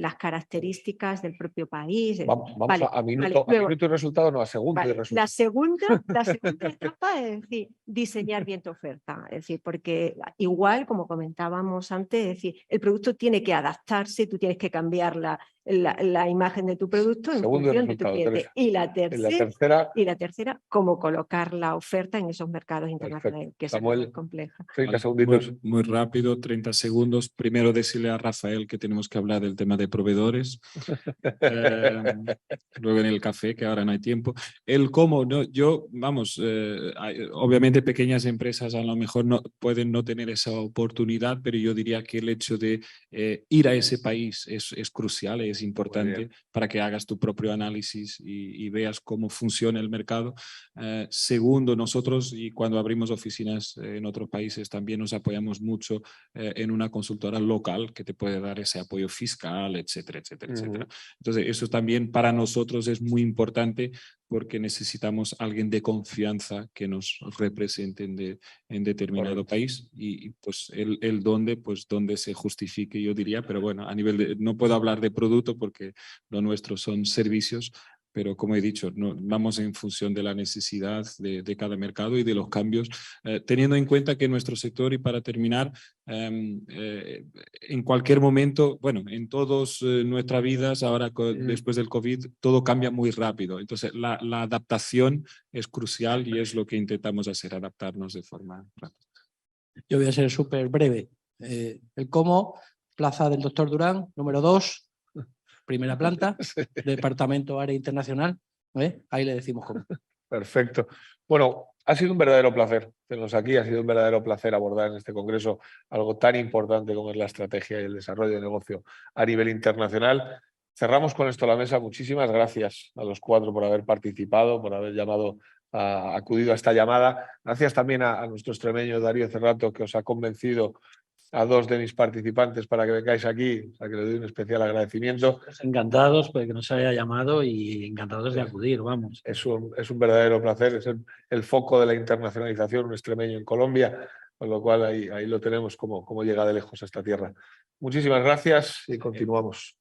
las características del propio país. Vamos vale, a minuto y resultado, no a segundo y resultado. La segunda etapa es decir, diseñar bien tu oferta, es decir, porque igual, como comentábamos antes, es decir, el producto tiene que adaptar adaptarse, tú tienes que cambiar la imagen de tu producto en Segundo función de tu resultado, cliente. Teresa. Y la En la tercera, tercera, cómo colocar la oferta en esos mercados internacionales, que es Samuel. muy compleja. 30 Vale, segunditos. muy rápido, 30 segundos. Primero decirle a Rafael que tenemos que hablar del tema de proveedores. Luego en el café, que ahora no hay tiempo. El cómo, no, yo, vamos, obviamente pequeñas empresas a lo mejor no pueden no tener esa oportunidad, pero yo diría que el hecho de ir a ese país es crucial, es importante para que hagas tu propio análisis y veas cómo funciona el mercado. Segundo, nosotros, y cuando abrimos oficinas en otros países, también nos apoyamos mucho en una consultora local que te puede dar ese apoyo fiscal, etcétera, etcétera, etcétera. Entonces, eso también para nosotros es muy importante porque necesitamos alguien de confianza que nos represente en determinado país y pues el dónde, pues donde se justifique, yo diría, pero bueno, a nivel de, no puedo hablar de producto porque lo nuestro son servicios, pero como he dicho, no, vamos en función de la necesidad de cada mercado y de los cambios, teniendo en cuenta que nuestro sector, y para terminar, en cualquier momento, bueno, en todas nuestras vidas, ahora después del COVID, todo cambia muy rápido. Entonces, la adaptación es crucial y es lo que intentamos hacer, adaptarnos de forma rápida. Yo voy a ser súper breve. El cómo, Plaza del Doctor Durán, número 2, primera planta, Departamento Área Internacional. Ahí le decimos cómo. Perfecto. Bueno, ha sido un verdadero placer tenernos aquí, ha sido un verdadero placer abordar en este congreso algo tan importante como es la estrategia y el desarrollo de negocio a nivel internacional. Cerramos con esto la mesa. Muchísimas gracias a los 4 por haber participado, por haber acudido a esta llamada. Gracias también a nuestro extremeño Darío Cerrato, que os ha convencido a 2 de mis participantes para que vengáis aquí, o sea que le doy un especial agradecimiento. Encantados porque nos haya llamado y encantados de acudir, vamos. Es un verdadero placer, es el foco de la internacionalización, un extremeño en Colombia, con lo cual ahí lo tenemos como llega de lejos a esta tierra. Muchísimas gracias y continuamos.